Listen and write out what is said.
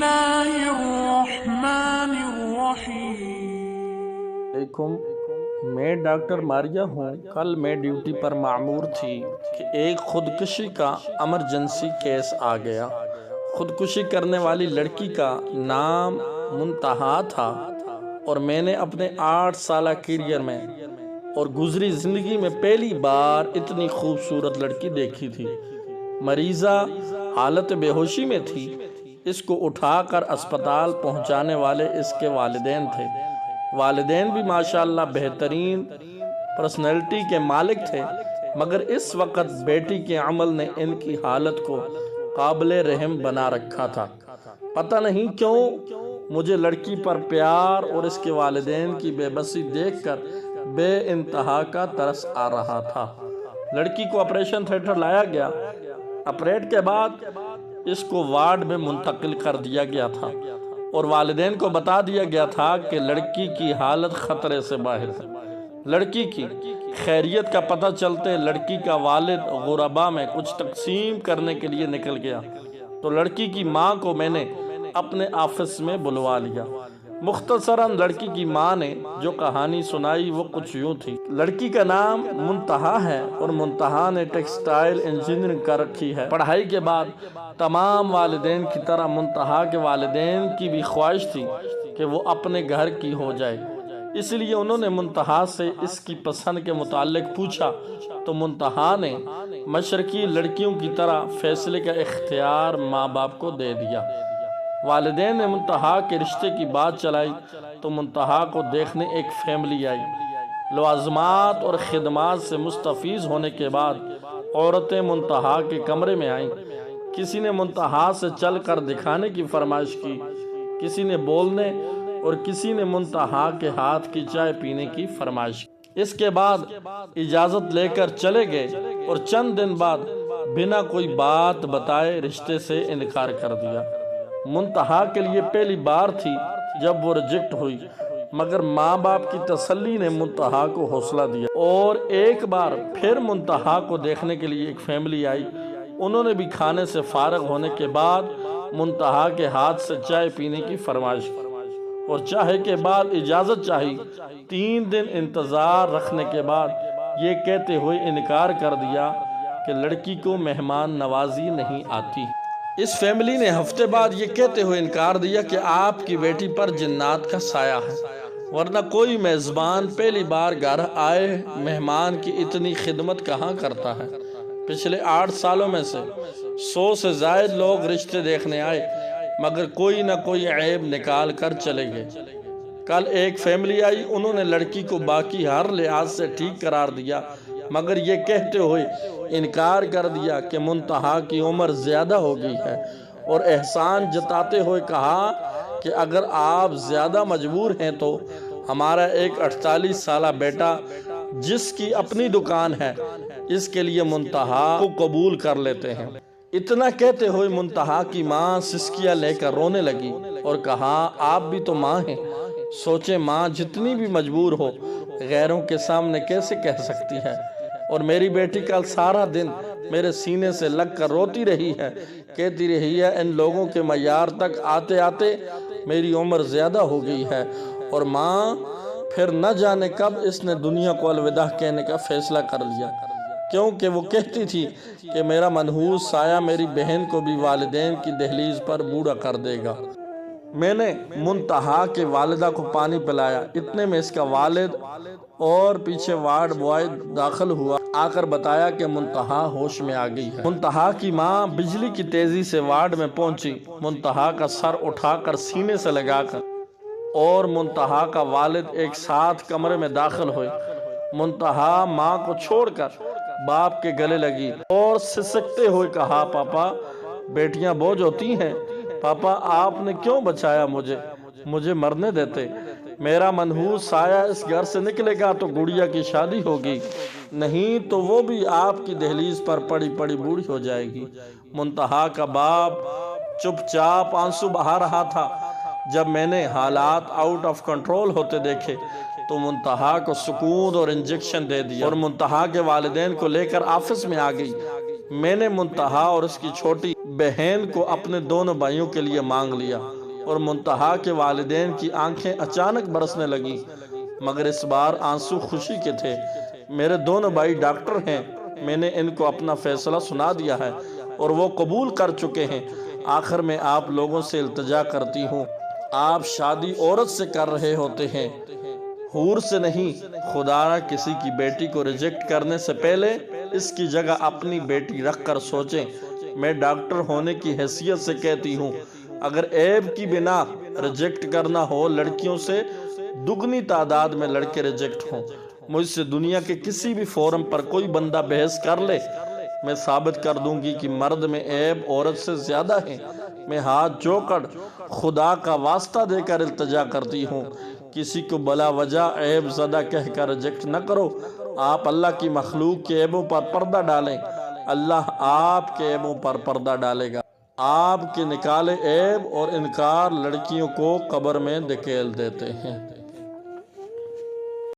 الله الرحمن الرحیم۔ میں ڈاکٹر ماریہ ہوں۔ کل میں ڈیوٹی پر معمور تھی کہ ایک خودکشی کا ایمرجنسی کیس آ گیا۔ خودکشی کرنے والی لڑکی کا نام منتہا تھا اور میں نے اپنے 8 سالہ کیریئر میں اور گزری زندگی میں پہلی بار اتنی خوبصورت لڑکی دیکھی تھی۔ مریضہ حالت بے ہوشی میں تھی۔ اس کو اٹھا کر اسپتال پہنچانے والے اس کے والدین تھے۔ والدین بھی ماشاءاللہ بہترین پرسنالٹی کے مالک تھے، مگر اس وقت بیٹی کے عمل نے ان کی حالت کو قابل رحم بنا رکھا تھا۔ پتہ نہیں کیوں مجھے لڑکی پر پیار اور اس کے والدین کی بے بسی دیکھ کر بے انتہا کا ترس آ رہا تھا۔ لڑکی کو آپریشن تھیٹر لایا گیا۔ آپریٹ کے بعد اس کو وارڈ میں منتقل کر دیا گیا تھا اور والدین کو بتا دیا گیا تھا کہ لڑکی کی حالت خطرے سے باہر ہے۔ لڑکی کی خیریت کا پتہ چلتے لڑکی کا والد غربا میں کچھ تقسیم کرنے کے لیے نکل گیا تو لڑکی کی ماں کو میں نے اپنے آفس میں بلوا لیا۔ مختصراً لڑکی کی ماں نے جو کہانی سنائی وہ کچھ یوں تھی۔ لڑکی کا نام منتہا ہے اور منتہا نے ٹیکسٹائل انجینئرنگ کر رکھی ہے۔ پڑھائی کے بعد تمام والدین کی طرح منتہا کے والدین کی بھی خواہش تھی کہ وہ اپنے گھر کی ہو جائے، اس لیے انہوں نے منتہا سے اس کی پسند کے متعلق پوچھا تو منتہا نے مشرقی لڑکیوں کی طرح فیصلے کا اختیار ماں باپ کو دے دیا۔ والدین نے منتہا کے رشتے کی بات چلائی تو منتہا کو دیکھنے ایک فیملی آئی۔ لوازمات اور خدمات سے مستفیض ہونے کے بعد عورتیں منتہا کے کمرے میں آئیں۔ کسی نے منتہا سے چل کر دکھانے کی فرمائش کی، کسی نے بولنے اور کسی نے منتہا کے ہاتھ کی چائے پینے کی فرمائش کی۔ اس کے بعد اجازت لے کر چلے گئے اور چند دن بعد بنا کوئی بات بتائے رشتے سے انکار کر دیا۔ منتہا کے لیے پہلی بار تھی جب وہ ریجیکٹ ہوئی، مگر ماں باپ کی تسلی نے منتہا کو حوصلہ دیا اور ایک بار پھر منتہا کو دیکھنے کے لیے ایک فیملی آئی۔ انہوں نے بھی کھانے سے فارغ ہونے کے بعد منتہا کے ہاتھ سے چائے پینے کی فرمائش کی اور چائے کے بعد اجازت چاہی۔ 3 دن انتظار رکھنے کے بعد یہ کہتے ہوئے انکار کر دیا کہ لڑکی کو مہمان نوازی نہیں آتی۔ اس فیملی نے ہفتے بعد یہ کہتے ہوئے انکار دیا کہ آپ کی بیٹی پر جنات کا سایہ ہے، ورنہ کوئی میزبان پہلی بار گھر آئے مہمان کی اتنی خدمت کہاں کرتا ہے۔ پچھلے 8 سالوں میں سے 100 سے زائد لوگ رشتے دیکھنے آئے، مگر کوئی نہ کوئی عیب نکال کر چلے گئے۔ کل ایک فیملی آئی، انہوں نے لڑکی کو باقی ہر لحاظ سے ٹھیک قرار دیا، مگر یہ کہتے ہوئے انکار کر دیا کہ منتہا کی عمر زیادہ ہو گئی ہے اور احسان جتاتے ہوئے کہا کہ اگر آپ زیادہ مجبور ہیں تو ہمارا ایک 48 سالہ بیٹا جس کی اپنی دکان ہے اس کے لیے منتہا کو قبول کر لیتے ہیں۔ اتنا کہتے ہوئے منتہا کی ماں سسکیاں لے کر رونے لگی اور کہا آپ بھی تو ماں ہیں، سوچیں ماں جتنی بھی مجبور ہو غیروں کے سامنے کیسے کہہ سکتی ہے، اور میری بیٹی کل سارا دن میرے سینے سے لگ کر روتی رہی ہے، کہتی رہی ہے ان لوگوں کے معیار تک آتے آتے میری عمر زیادہ ہو گئی ہے، اور ماں پھر نہ جانے کب اس نے دنیا کو الوداع کہنے کا فیصلہ کر لیا، کیونکہ وہ کہتی تھی کہ میرا منحوس سایہ میری بہن کو بھی والدین کی دہلیز پر بوڑھا کر دے گا۔ میں نے منتہا کے والدہ کو پانی پلایا، اتنے میں اس کا والد اور پیچھے وارڈ بوائے داخل ہوا، آ کر بتایا کہ منتہا ہوش میں آ گئی ہے۔ منتہا کی ماں بجلی کی تیزی سے وارڈ میں پہنچی، منتہا کا سر اٹھا کر سینے سے لگا کر اور منتہا کا والد ایک ساتھ کمرے میں داخل ہوئے۔ منتہا ماں کو چھوڑ کر باپ کے گلے لگی اور سسکتے ہوئے کہا پاپا بیٹیاں بوجھ ہوتی ہیں، پاپا آپ نے کیوں بچایا مجھے مرنے دیتے، میرا منحوس سایہ اس گھر سے نکلے گا تو گڑیا کی شادی ہوگی، نہیں تو وہ بھی آپ کی دہلیز پر پڑی پڑی بوڑھی ہو جائے گی۔ منتہا کا باپ چپ چاپ آنسو بہا رہا تھا۔ جب میں نے حالات آؤٹ آف کنٹرول ہوتے دیکھے تو منتہا کو سکون اور انجیکشن دے دیا اور منتہا کے والدین کو لے کر آفس میں آ گئی۔ میں نے منتہا اور اس کی چھوٹی بہن کو اپنے دونوں بھائیوں کے لیے مانگ لیا، اور منتہا کے والدین کی آنکھیں اچانک برسنے لگیں، مگر اس بار آنسو خوشی کے تھے۔ میرے دونوں بھائی ڈاکٹر ہیں، میں نے ان کو اپنا فیصلہ سنا دیا ہے اور وہ قبول کر چکے ہیں۔ آخر میں آپ لوگوں سے التجا کرتی ہوں، آپ شادی عورت سے کر رہے ہوتے ہیں، حور سے نہیں۔ خدا نہ کسی کی بیٹی کو ریجیکٹ کرنے سے پہلے اس کی جگہ اپنی بیٹی رکھ کر سوچیں۔ میں ڈاکٹر ہونے کی حیثیت سے کہتی ہوں، اگر عیب کی بنا ریجیکٹ کرنا ہو، لڑکیوں سے دگنی تعداد میں لڑکے ریجیکٹ ہوں۔ مجھ سے دنیا کے کسی بھی فورم پر کوئی بندہ بحث کر لے، میں ثابت کر دوں گی کہ مرد میں عیب عورت سے زیادہ ہیں۔ میں ہاتھ جوڑ کر خدا کا واسطہ دے کر التجا کرتی ہوں، کسی کو بلا وجہ عیب زدہ کہہ کر ریجیکٹ نہ کرو۔ آپ اللہ کی مخلوق کے عیبوں پر پردہ ڈالیں، اللہ آپ کے عیبوں پر پردہ ڈالے گا۔ آپ کے نکالے عیب اور انکار لڑکیوں کو قبر میں دھکیل دیتے ہیں۔